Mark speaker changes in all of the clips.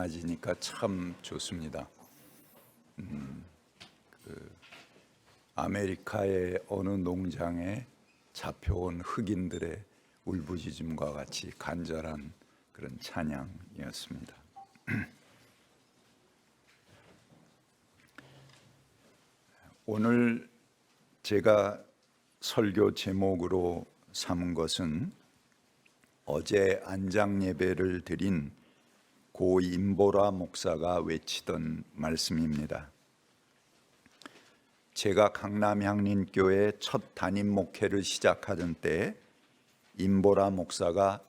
Speaker 1: 맞으니까 참 좋습니다. 아메리카의 어느 농장에 잡혀온 흑인들의 울부짖음과 같이 간절한 그런 찬양이었습니다. 오늘 제가 설교 제목으로 삼은 것은 어제 안장 예배를 드린 고 임보라 목사가 외치던 말씀입니다. 제가 강남 향림교회 첫 담임 목회를 시작하던 때 임보라 목사가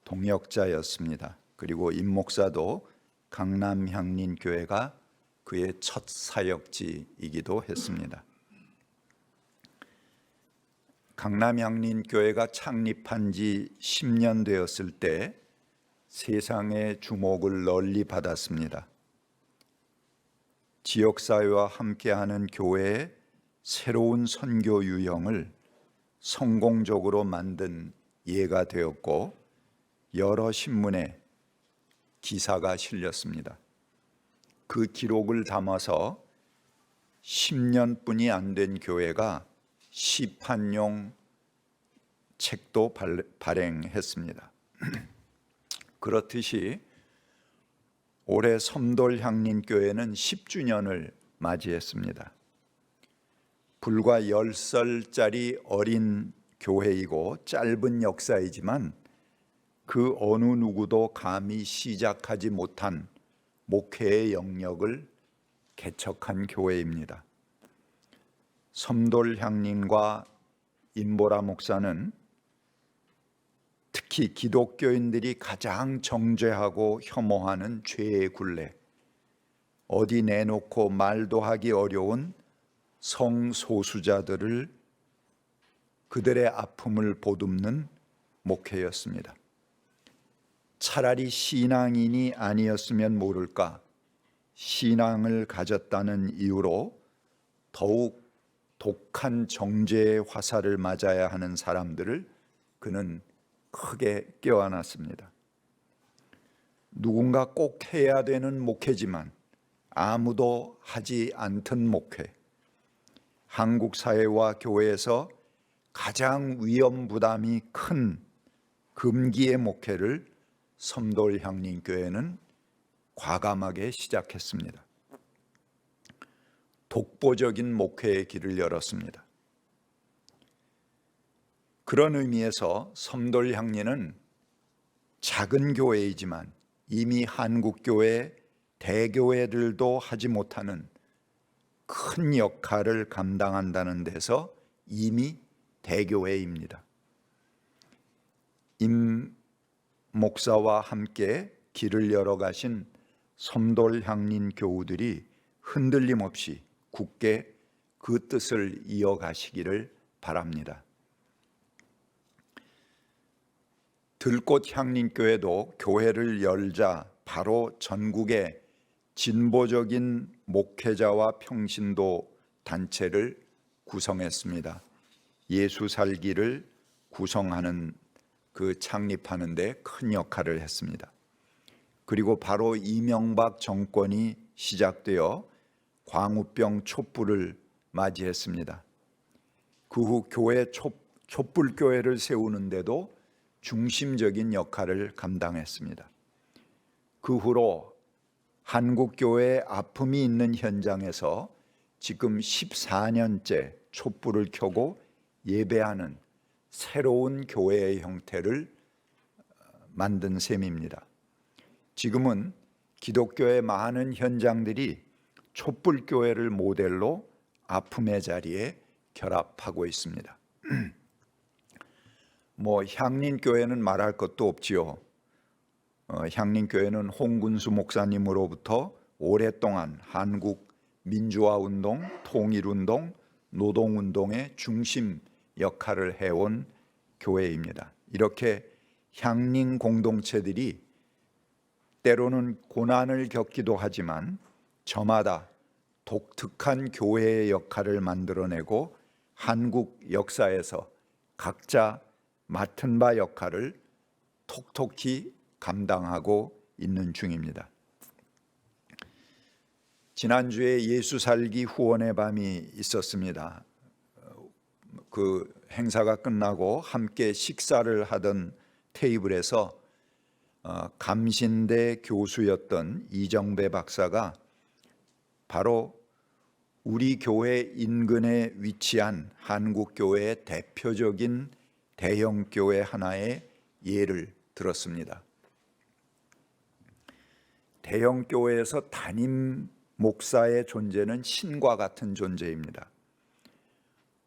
Speaker 1: 동역자였습니다. 그리고 임 목사도 강남 향림교회가 그의 첫 사역지이기도 했습니다. 강남 향림교회가 창립한 지 10년 되었을 때 세상의 주목을 널리 받았습니다. 지역사회와 함께하는 교회의 새로운 선교 유형을 성공적으로 만든 예가 되었고 여러 신문에 기사가 실렸습니다. 그 기록을 담아서 10년뿐이 안 된 교회가 시판용 책도 발행했습니다. 그렇듯이 올해 섬돌 향림교회는 10주년을 맞이했습니다. 불과 10살짜리 어린 교회이고 짧은 역사이지만 그 어느 누구도 감히 시작하지 못한 목회의 영역을 개척한 교회입니다. 섬돌 향림과 임보라 목사는 특히 기독교인들이 가장 정죄하고 혐오하는 죄의 굴레, 어디 내놓고 말도 하기 어려운 성소수자들을 그들의 아픔을 보듬는 목회였습니다. 차라리 신앙인이 아니었으면 모를까 신앙을 가졌다는 이유로 더욱 독한 정죄의 화살을 맞아야 하는 사람들을 그는 크게 껴안았습니다. 누군가 꼭 해야 되는 목회지만 아무도 하지 않던 목회, 한국 사회와 교회에서 가장 위험 부담이 큰 금기의 목회를 섬돌 향림교회는 과감하게 시작했습니다. 독보적인 목회의 길을 열었습니다. 그런 의미에서 섬돌 향림은 작은 교회이지만 이미 한국 교회 대교회들도 하지 못하는 큰 역할을 감당한다는 데서 이미 대교회입니다. 임 목사와 함께 길을 열어가신 섬돌 향림 교우들이 흔들림 없이 굳게 그 뜻을 이어가시기를 바랍니다. 들꽃 향림교회도 교회를 열자 바로 전국의 진보적인 목회자와 평신도 단체를 구성했습니다. 예수 살기를 구성하는 창립하는 데 큰 역할을 했습니다. 그리고 바로 이명박 정권이 시작되어 광우병 촛불을 맞이했습니다. 그 후 교회 촛불교회를 세우는데도 중심적인 역할을 감당했습니다. 그 후로 한국교회의 아픔이 있는 현장에서 지금 14년째 촛불을 켜고 예배하는 새로운 교회의 형태를 만든 셈입니다. 지금은 기독교의 많은 현장들이 촛불교회를 모델로 아픔의 자리에 결합하고 있습니다. 향림교회는 말할 것도 없지요. 향림교회는 홍군수 목사님으로부터 오랫동안 한국 민주화운동, 통일운동, 노동운동의 중심 역할을 해온 교회입니다. 이렇게 향림 공동체들이 때로는 고난을 겪기도 하지만 저마다 독특한 교회의 역할을 만들어내고 한국 역사에서 각자 맡은 바 역할을 톡톡히 감당하고 있는 중입니다. 지난주에 예수 살기 후원의 밤이 있었습니다. 그 행사가 끝나고 함께 식사를 하던 테이블에서 감신대 교수였던 이정배 박사가 바로 우리 교회 인근에 위치한 한국 교회의 대표적인 대형 교회 하나의 예를 들었습니다. 대형 교회에서 담임 목사의 존재는 신과 같은 존재입니다.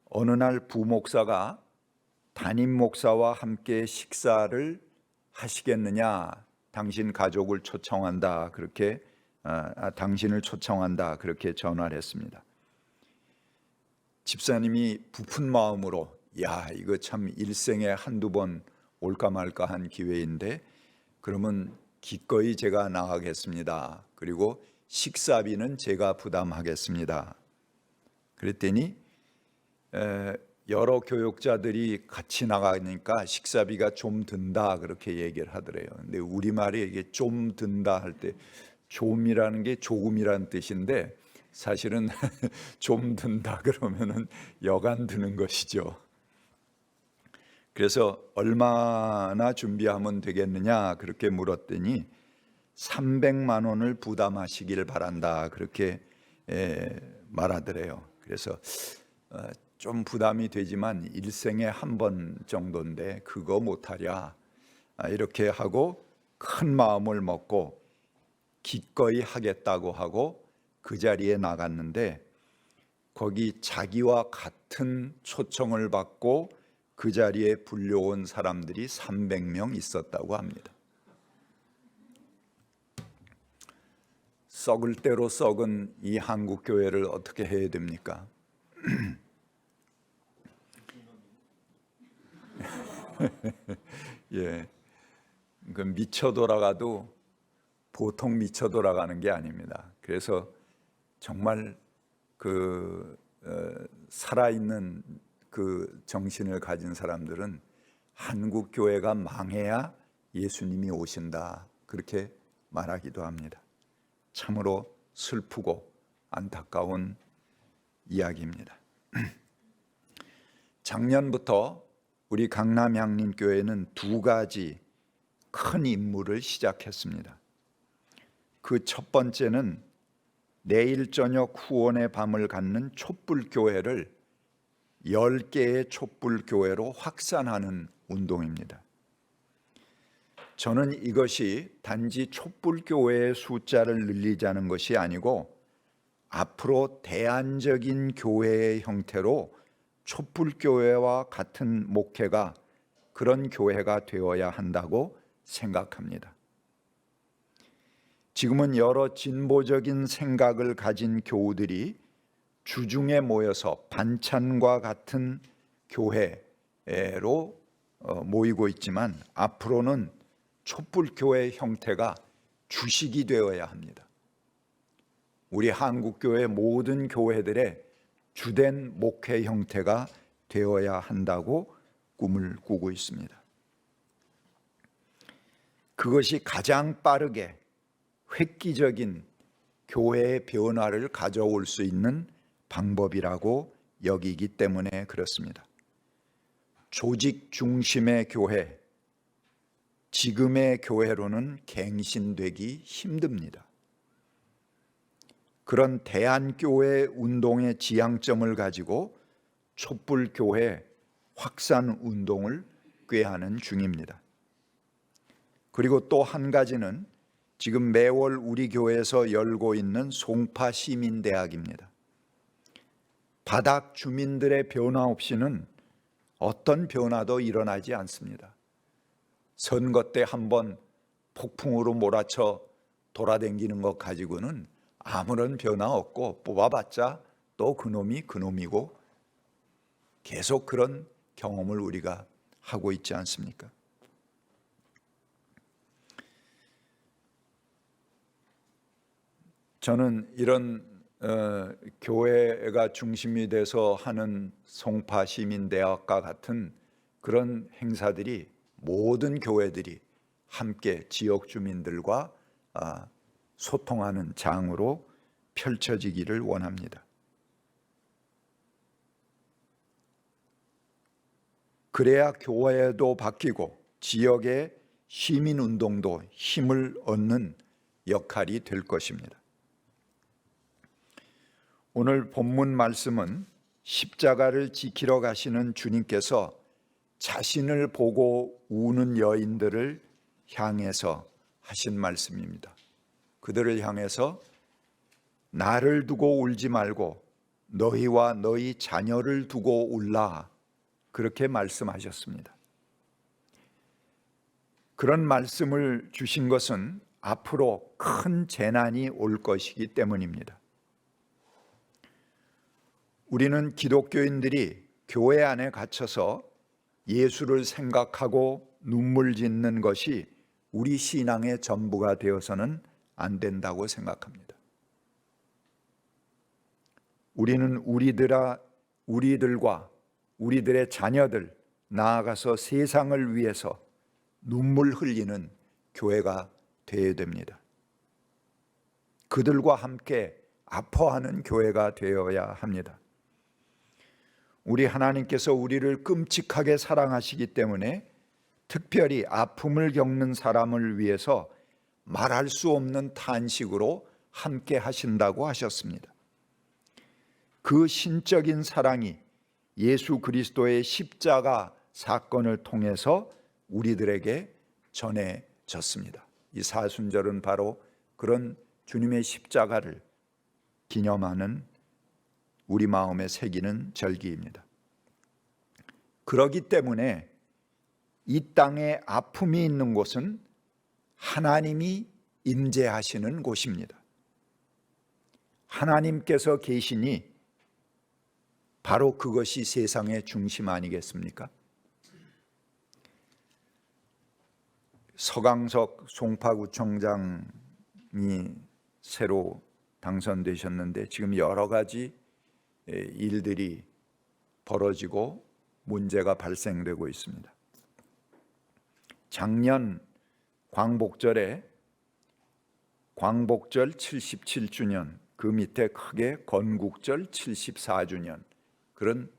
Speaker 1: 어느 날 부목사가 담임 목사와 함께 식사를 하시겠느냐, 당신 가족을 초청한다, 그렇게 당신을 초청한다, 그렇게 전화를 했습니다. 집사님이 부푼 마음으로 이거 참 일생에 한두 번 올까 말까 한 기회인데 그러면 기꺼이 제가 나가겠습니다. 그리고 식사비는 제가 부담하겠습니다. 그랬더니 여러 교육자들이 같이 나가니까 식사비가 좀 든다 그렇게 얘기를 하더래요. 근데 우리말이 이게 좀 든다 할 때 좀이라는 게 조금이라는 뜻인데 사실은 좀 든다 그러면은 여간 드는 것이죠. 그래서 얼마나 준비하면 되겠느냐 그렇게 물었더니 300만 원을 부담하시길 바란다 그렇게 말하더래요. 그래서 좀 부담이 되지만 일생에 한 번 정도인데 그거 못하랴 이렇게 하고 큰 마음을 먹고 기꺼이 하겠다고 하고 그 자리에 나갔는데 거기 자기와 같은 초청을 받고 그 자리에 불려온 사람들이 300명 있었다고 합니다. 썩을 대로 썩은 이 한국 교회를 어떻게 해야 됩니까? 예, 그 미쳐 돌아가도 보통 미쳐 돌아가는 게 아닙니다. 그래서 정말 그 살아있는 그 정신을 가진 사람들은 한국 교회가 망해야 예수님이 오신다 그렇게 말하기도 합니다. 참으로 슬프고 안타까운 이야기입니다. 작년부터 우리 강남 양림교회는 두 가지 큰 임무를 시작했습니다. 그 첫 번째는 내일 저녁 후원의 밤을 갖는 촛불교회를 10개의 촛불교회로 확산하는 운동입니다. 저는 이것이 단지 촛불교회의 숫자를 늘리자는 것이 아니고 앞으로 대안적인 교회의 형태로 촛불교회와 같은 목회가 그런 교회가 되어야 한다고 생각합니다. 지금은 여러 진보적인 생각을 가진 교우들이 주중에 모여서 반찬과 같은 교회로 모이고 있지만 앞으로는 촛불교회 형태가 주식이 되어야 합니다. 우리 한국교회 모든 교회들의 주된 목회 형태가 되어야 한다고 꿈을 꾸고 있습니다. 그것이 가장 빠르게 획기적인 교회의 변화를 가져올 수 있는 방법이라고 여기기 때문에 그렇습니다. 조직 중심의 교회, 지금의 교회로는 갱신되기 힘듭니다. 그런 대안교회 운동의 지향점을 가지고 촛불교회 확산 운동을 꾀하는 중입니다. 그리고 또 한 가지는 지금 매월 우리 교회에서 열고 있는 송파 시민대학입니다. 바닥 주민들의 변화 없이는 어떤 변화도 일어나지 않습니다. 선거 때 한번 폭풍으로 몰아쳐 돌아다니는 것 가지고는 아무런 변화 없고 뽑아봤자 또 그놈이 그놈이고 계속 그런 경험을 우리가 하고 있지 않습니까? 저는 이런 교회가 중심이 돼서 하는 송파 시민대학과 같은 그런 행사들이 모든 교회들이 함께 지역 주민들과 소통하는 장으로 펼쳐지기를 원합니다. 그래야 교회도 바뀌고 지역의 시민운동도 힘을 얻는 역할이 될 것입니다. 오늘 본문 말씀은 십자가를 지키러 가시는 주님께서 자신을 보고 우는 여인들을 향해서 하신 말씀입니다. 그들을 향해서 나를 두고 울지 말고 너희와 너희 자녀를 두고 울라, 그렇게 말씀하셨습니다. 그런 말씀을 주신 것은 앞으로 큰 재난이 올 것이기 때문입니다. 우리는 기독교인들이 교회 안에 갇혀서 예수를 생각하고 눈물 짓는 것이 우리 신앙의 전부가 되어서는 안 된다고 생각합니다. 우리는 우리들과 우리들의 자녀들, 나아가서 세상을 위해서 눈물 흘리는 교회가 되어야 됩니다. 그들과 함께 아파하는 교회가 되어야 합니다. 우리 하나님께서 우리를 끔찍하게 사랑하시기 때문에 특별히 아픔을 겪는 사람을 위해서 말할 수 없는 탄식으로 함께 하신다고 하셨습니다. 그 신적인 사랑이 예수 그리스도의 십자가 사건을 통해서 우리들에게 전해졌습니다. 이 사순절은 바로 그런 주님의 십자가를 기념하는, 우리 마음에 새기는 절기입니다. 그렇기 때문에 이 땅에 아픔이 있는 곳은 하나님이 임재하시는 곳입니다. 하나님께서 계시니 바로 그것이 세상의 중심 아니겠습니까? 서강석 송파구청장이 새로 당선되셨는데 지금 여러 가지 일들이 벌어지고 문제가 발생되고 있습니다. 작년 광복절에 광복절 77주년, 그 밑에 크게 건국절 74주년, 그런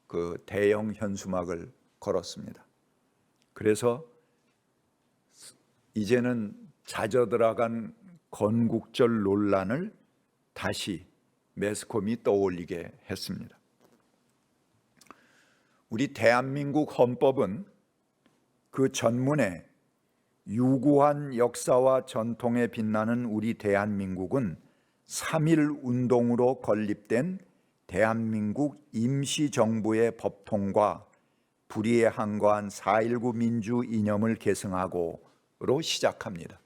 Speaker 1: 그 대형 현수막을 걸었습니다. 그래서 이제는 잦아들어간 건국절 논란을 다시 매스컴이 떠올리게 했습니다. 우리 대한민국 헌법은 그 전문에 유구한 역사와 전통에 빛나는 우리 대한민국은 3.1 운동으로 건립된 대한민국 임시정부의 법통과 불의에 항거한 4.19 민주 이념을 계승하고로 시작합니다.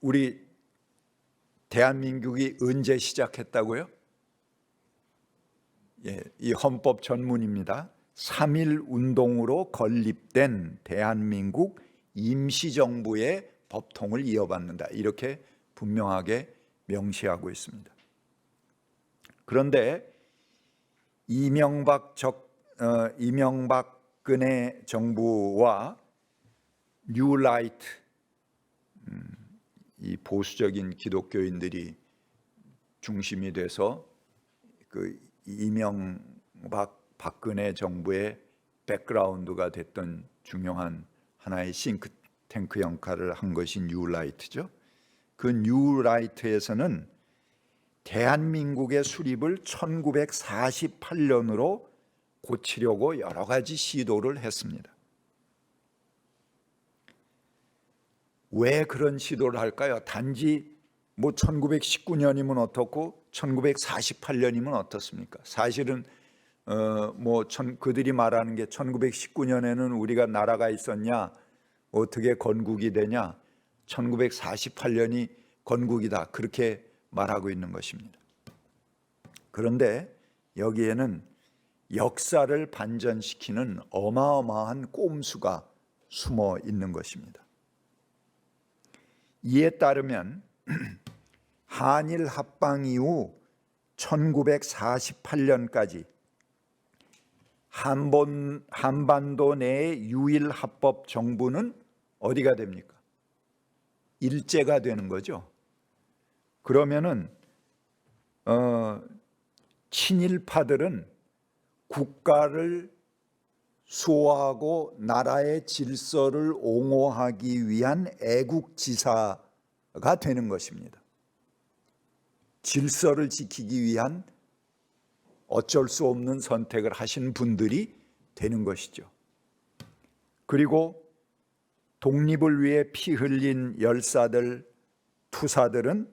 Speaker 1: 우리 대한민국이 언제 시작했다고요? 이 헌법 전문입니다. 3.1 운동으로 건립된 대한민국 임시정부의 법통을 이어받는다, 이렇게 분명하게 명시하고 있습니다. 그런데 이명박근혜 정부와 뉴라이트, 이 보수적인 기독교인들이 중심이 돼서 그 박근혜 정부의 백그라운드가 됐던 중요한 하나의 싱크탱크 역할을 한 것이 뉴라이트죠. 그 뉴라이트에서는 대한민국의 수립을 1948년으로 고치려고 여러 가지 시도를 했습니다. 왜 그런 시도를 할까요? 단지 1919년이면 어떻고 1948년이면 어떻습니까? 사실은 그들이 말하는 게 1919년에는 우리가 나라가 있었냐, 어떻게 건국이 되냐, 1948년이 건국이다, 그렇게 말하고 있는 것입니다. 그런데 여기에는 역사를 반전시키는 어마어마한 꼼수가 숨어 있는 것입니다. 이에 따르면 한일 합방 이후 1948년까지 한반도 내의 유일 합법 정부는 어디가 됩니까? 일제가 되는 거죠. 그러면은 친일파들은 국가를 수호하고 나라의 질서를 옹호하기 위한 애국지사가 되는 것입니다. 질서를 지키기 위한 어쩔 수 없는 선택을 하신 분들이 되는 것이죠. 그리고 독립을 위해 피 흘린 열사들, 투사들은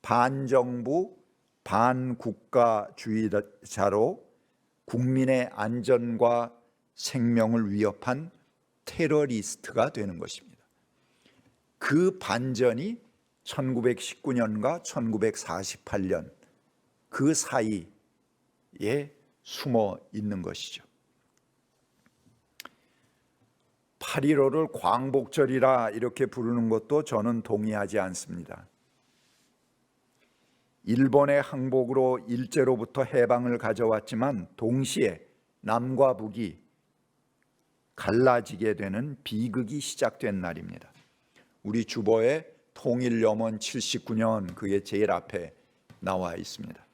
Speaker 1: 반정부, 반국가주의자로 국민의 안전과 생명을 위협한 테러리스트가 되는 것입니다. 그 반전이 1919년과 1948년 그 사이에 숨어 있는 것이죠. 8.15를 광복절이라 이렇게 부르는 것도 저는 동의하지 않습니다. 일본의 항복으로 일제로부터 해방을 가져왔지만 동시에 남과 북이 갈라지게 되는 비극이 시작된 날입니다. 우리 주보에 통일염원 79년 그게 제일 앞에 나와 있습니다.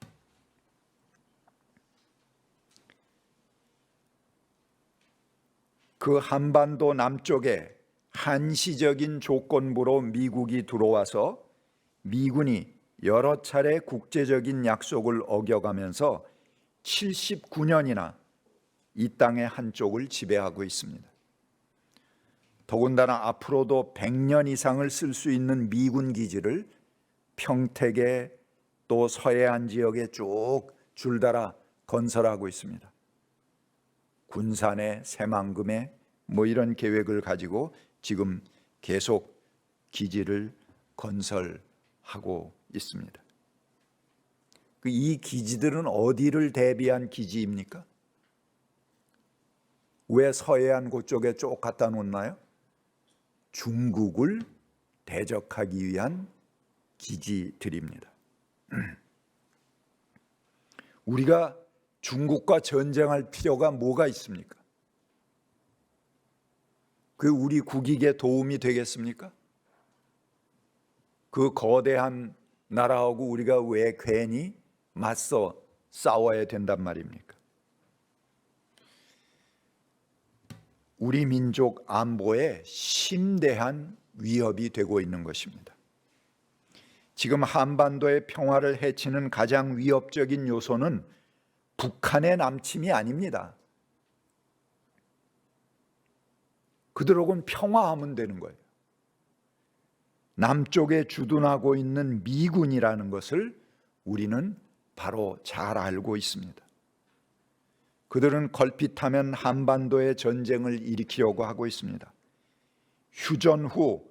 Speaker 1: 그 한반도 남쪽에 한시적인 조건부로 미국이 들어와서 미군이 여러 차례 국제적인 약속을 어겨가면서 79년이나 이 땅의 한쪽을 지배하고 있습니다. 더군다나 앞으로도 100년 이상을 쓸 수 있는 미군 기지를 평택에 또 서해안 지역에 쭉 줄달아 건설하고 있습니다. 군산에, 새만금에 이런 계획을 가지고 지금 계속 기지를 건설하고 있습니다. 이 기지들은 어디를 대비한 기지입니까? 왜 서해안 그쪽에 쭉 갖다 놓나요? 중국을 대적하기 위한 기지들입니다. 우리가 중국과 전쟁할 필요가 뭐가 있습니까? 그 우리 국익에 도움이 되겠습니까? 그 거대한 나라하고 우리가 왜 괜히 맞서 싸워야 된단 말입니까? 우리 민족 안보에 심대한 위협이 되고 있는 것입니다. 지금 한반도의 평화를 해치는 가장 위협적인 요소는 북한의 남침이 아닙니다. 그들하고는 평화하면 되는 거예요. 남쪽에 주둔하고 있는 미군이라는 것을 우리는 바로 잘 알고 있습니다. 그들은 걸핏하면 한반도에 전쟁을 일으키려고 하고 있습니다. 휴전 후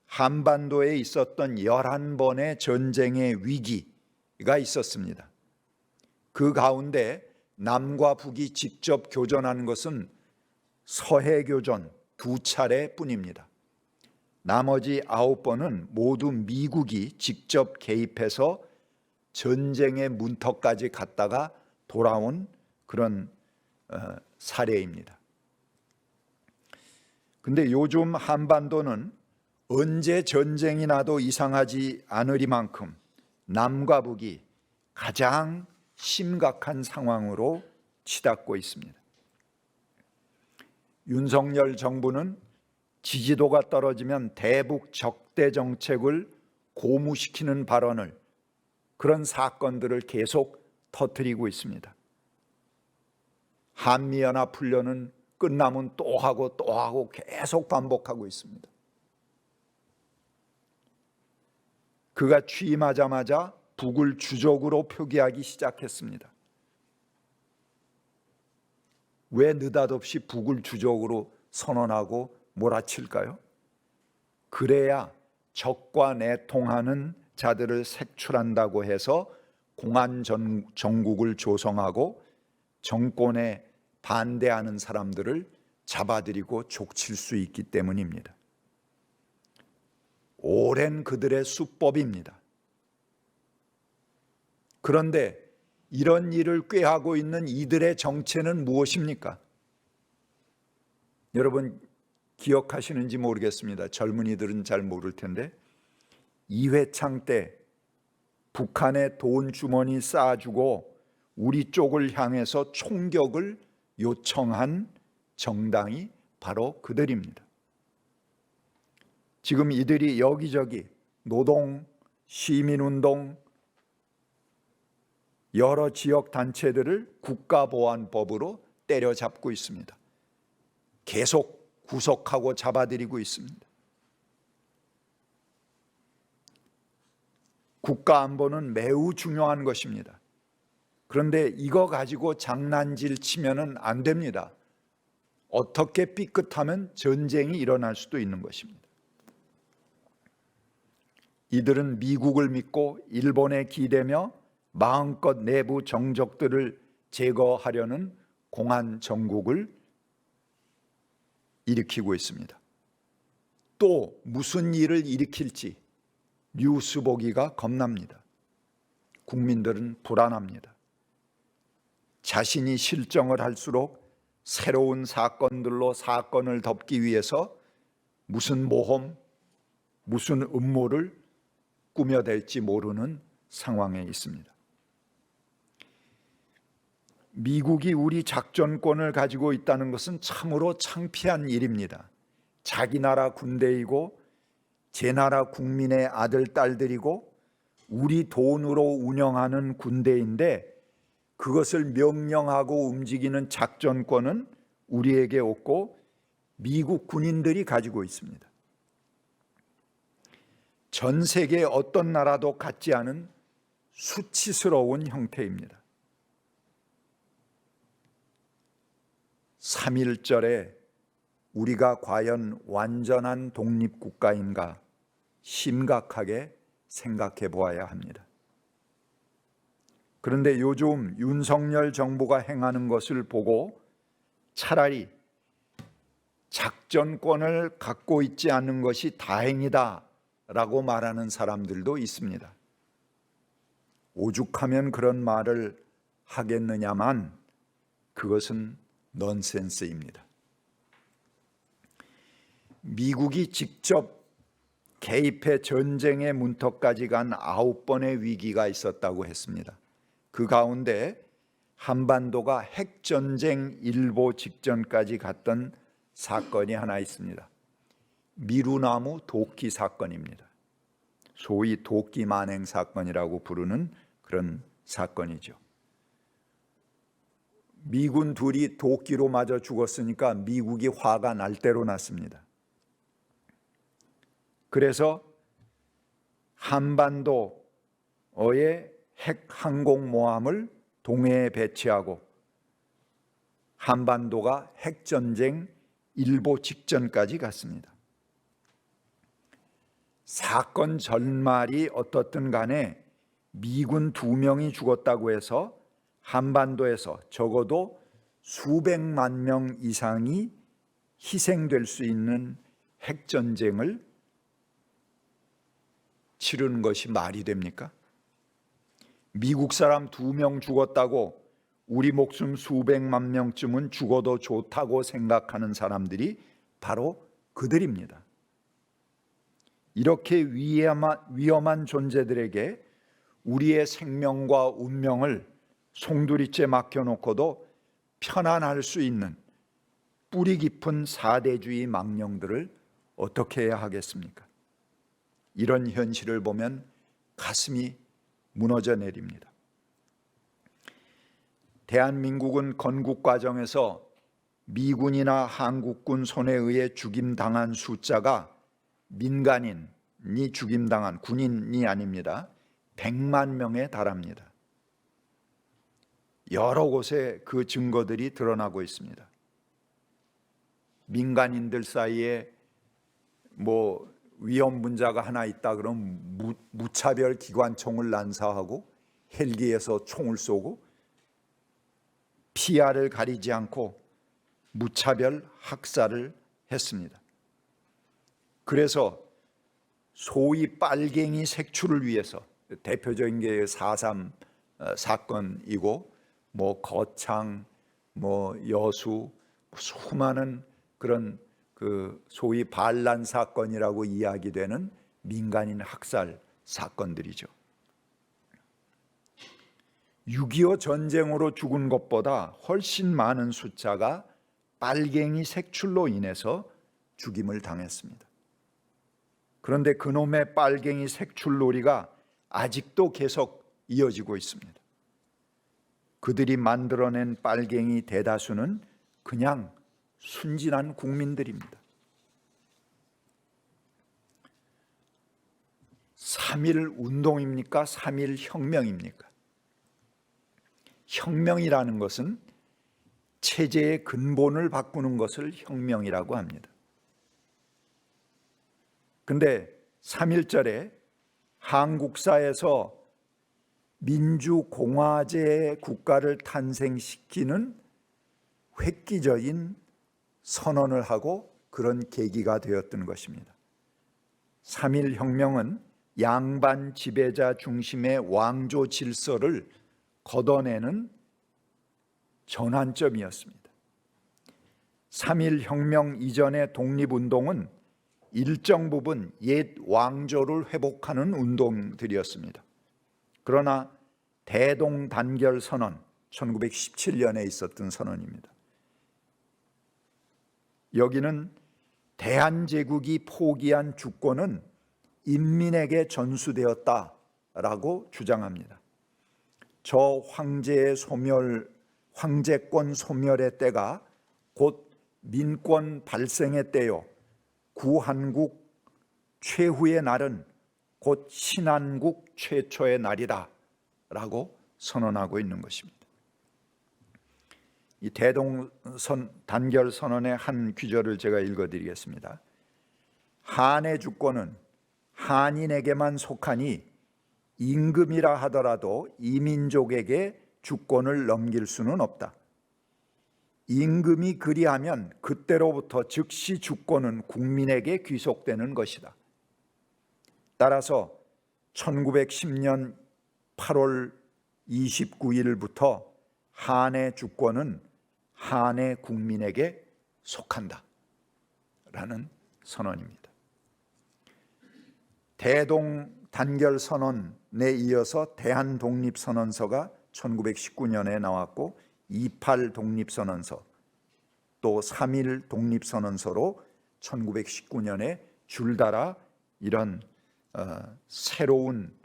Speaker 1: 한반도에 있었던 11번의 전쟁의 위기가 있었습니다. 그 가운데 남과 북이 직접 교전하는 것은 서해교전 2차례뿐입니다. 나머지 9번은 모두 미국이 직접 개입해서 전쟁의 문턱까지 갔다가 돌아온 그런 사례입니다. 근데 요즘 한반도는 언제 전쟁이 나도 이상하지 않으리만큼 남과 북이 가장 심각한 상황으로 치닫고 있습니다. 윤석열 정부는 지지도가 떨어지면 대북 적대 정책을 고무시키는 발언을, 그런 사건들을 계속 터뜨리고 있습니다. 한미연합훈련은 끝나면 또 하고 계속 반복하고 있습니다. 그가 취임하자마자 북을 주적으로 표기하기 시작했습니다. 왜 느닷없이 북을 주적으로 선언하고 몰아칠까요? 그래야 적과 내통하는 자들을 색출한다고 해서 공안 정국을 조성하고 정권에 반대하는 사람들을 잡아들이고 족칠 수 있기 때문입니다. 오랜 그들의 수법입니다. 그런데 이런 일을 꾀하고 있는 이들의 정체는 무엇입니까? 여러분 기억하시는지 모르겠습니다. 젊은이들은 잘 모를 텐데 이회창 때 북한에 돈 주머니 쌓아주고 우리 쪽을 향해서 총격을 요청한 정당이 바로 그들입니다. 지금 이들이 여기저기 노동, 시민운동, 여러 지역 단체들을 국가보안법으로 때려잡고 있습니다. 계속 구속하고 잡아들이고 있습니다. 국가안보는 매우 중요한 것입니다. 그런데 이거 가지고 장난질 치면은 안 됩니다. 어떻게 삐끗하면 전쟁이 일어날 수도 있는 것입니다. 이들은 미국을 믿고 일본에 기대며 마음껏 내부 정적들을 제거하려는 공안 정국을 일으키고 있습니다. 또 무슨 일을 일으킬지 뉴스 보기가 겁납니다. 국민들은 불안합니다. 자신이 실정을 할수록 새로운 사건들로 사건을 덮기 위해서 무슨 모험, 무슨 음모를 꾸며댈지 모르는 상황에 있습니다. 미국이 우리 작전권을 가지고 있다는 것은 참으로 창피한 일입니다. 자기 나라 군대이고 제 나라 국민의 아들, 딸들이고 우리 돈으로 운영하는 군대인데 그것을 명령하고 움직이는 작전권은 우리에게 없고 미국 군인들이 가지고 있습니다. 전 세계 어떤 나라도 갖지 않은 수치스러운 형태입니다. 3.1절에 우리가 과연 완전한 독립국가인가 심각하게 생각해 보아야 합니다. 그런데 요즘 윤석열 정부가 행하는 것을 보고 차라리 작전권을 갖고 있지 않은 것이 다행이다 라고 말하는 사람들도 있습니다. 오죽하면 그런 말을 하겠느냐만 그것은 넌센스입니다. 미국이 직접 개입해 전쟁의 문턱까지 간 9번의 위기가 있었다고 했습니다. 그 가운데 한반도가 핵전쟁 일보 직전까지 갔던 사건이 하나 있습니다. 미루나무 도끼 사건입니다. 소위 도끼 만행 사건이라고 부르는 그런 사건이죠. 미군 둘이 도끼로 맞아 죽었으니까 미국이 화가 날 대로 났습니다. 그래서 한반도의 핵 항공모함을 동해에 배치하고 한반도가 핵전쟁 일보 직전까지 갔습니다. 사건 전말이 어떻든 간에 미군 2명이 죽었다고 해서 한반도에서 적어도 수백만 명 이상이 희생될 수 있는 핵전쟁을 치르는 것이 말이 됩니까? 미국 사람 2명 죽었다고 우리 목숨 수백만 명쯤은 죽어도 좋다고 생각하는 사람들이 바로 그들입니다. 이렇게 위험한 존재들에게 우리의 생명과 운명을 송두리째 맡겨놓고도 편안할 수 있는 뿌리 깊은 사대주의 망령들을 어떻게 해야 하겠습니까? 이런 현실을 보면 가슴이 무너져 내립니다. 대한민국은 건국 과정에서 미군이나 한국군 손에 의해 죽임당한 숫자가 민간인이 죽임당한 군인이 아닙니다. 100만 명에 달합니다. 여러 곳에 그 증거들이 드러나고 있습니다. 민간인들 사이에 위험 분자가 하나 있다 그러면 무차별 기관총을 난사하고 헬기에서 총을 쏘고 피아를 가리지 않고 무차별 학살을 했습니다. 그래서 소위 빨갱이 색출을 위해서 대표적인 게 4.3 사건이고 거창, 여수 수많은 그런 그 소위 반란 사건이라고 이야기되는 민간인 학살 사건들이죠. 6.25 전쟁으로 죽은 것보다 훨씬 많은 숫자가 빨갱이 색출로 인해서 죽임을 당했습니다. 그런데 그놈의 빨갱이 색출놀이가 아직도 계속 이어지고 있습니다. 그들이 만들어낸 빨갱이 대다수는 그냥 순진한 국민들입니다. 3.1 운동입니까? 3.1 혁명입니까? 혁명이라는 것은 체제의 근본을 바꾸는 것을 혁명이라고 합니다. 그런데 3.1절에 한국사에서 민주공화제 국가를 탄생시키는 획기적인 선언을 하고 그런 계기가 되었던 것입니다. 3.1 혁명은 양반 지배자 중심의 왕조 질서를 걷어내는 전환점이었습니다. 3.1 혁명 이전의 독립운동은 일정 부분 옛 왕조를 회복하는 운동들이었습니다. 그러나 대동단결선언, 1917년에 있었던 선언입니다. 여기는 대한제국이 포기한 주권은 인민에게 전수되었다라고 주장합니다. 저 황제권 소멸의 때가 곧 민권 발생의 때요, 구한국 최후의 날은 곧 신한국 최초의 날이다 라고 선언하고 있는 것입니다. 이 대동단결선언의 한 규절을 제가 읽어드리겠습니다. 한의 주권은 한인에게만 속하니 임금이라 하더라도 이민족에게 주권을 넘길 수는 없다. 임금이 그리하면 그때로부터 즉시 주권은 국민에게 귀속되는 것이다. 따라서 1910년 8월 29일부터 한의 주권은 한의 국민에게 속한다 라는 선언입니다. 대동단결선언에 이어서 대한독립선언서가 1919년에 나왔고 28 독립선언서 또 3.1 독립선언서로 1919년에 줄달아 이런 새로운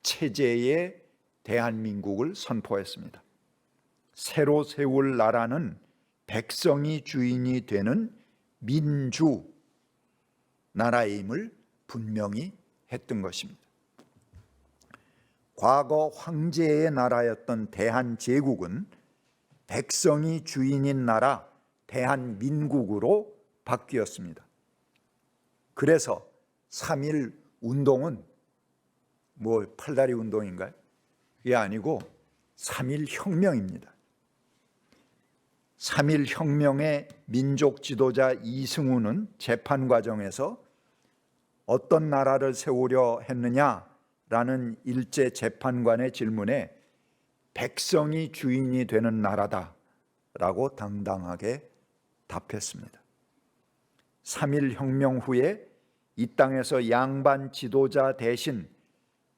Speaker 1: 체제의 대한민국을 선포했습니다. 새로 세울 나라는 백성이 주인이 되는 민주 나라임을 분명히 했던 것입니다. 과거 황제의 나라였던 대한제국은 백성이 주인인 나라 대한민국으로 바뀌었습니다. 그래서 3.1 운동은 팔다리 운동인가요? 그게 아니고 3.1 혁명입니다. 3.1 혁명의 민족 지도자 이승우는 재판 과정에서 어떤 나라를 세우려 했느냐라는 일제 재판관의 질문에 백성이 주인이 되는 나라다라고 당당하게 답했습니다. 3.1 혁명 후에 이 땅에서 양반 지도자 대신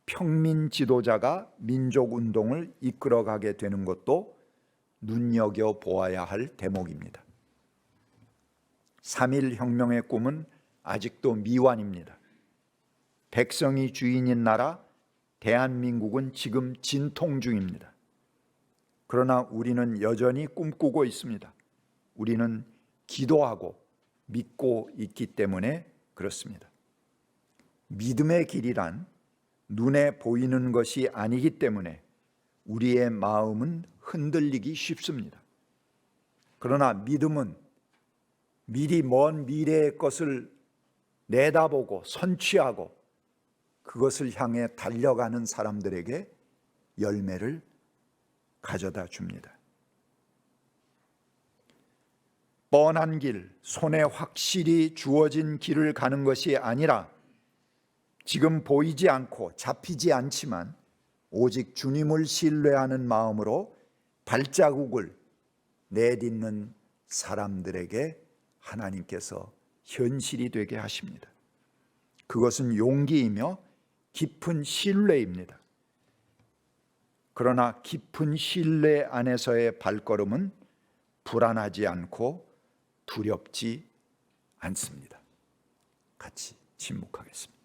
Speaker 1: 평민 지도자가 민족운동을 이끌어가게 되는 것도 눈여겨보아야 할 대목입니다. 3.1 혁명의 꿈은 아직도 미완입니다. 백성이 주인인 나라 대한민국은 지금 진통 중입니다. 그러나 우리는 여전히 꿈꾸고 있습니다. 우리는 기도하고 믿고 있기 때문에 그렇습니다. 믿음의 길이란 눈에 보이는 것이 아니기 때문에 우리의 마음은 흔들리기 쉽습니다. 그러나 믿음은 미리 먼 미래의 것을 내다보고 선취하고 그것을 향해 달려가는 사람들에게 열매를 가져다 줍니다. 뻔한 길, 손에 확실히 주어진 길을 가는 것이 아니라 지금 보이지 않고 잡히지 않지만 오직 주님을 신뢰하는 마음으로 발자국을 내딛는 사람들에게 하나님께서 현실이 되게 하십니다. 그것은 용기이며 깊은 신뢰입니다. 그러나 깊은 신뢰 안에서의 발걸음은 불안하지 않고 두렵지 않습니다. 같이 침묵하겠습니다.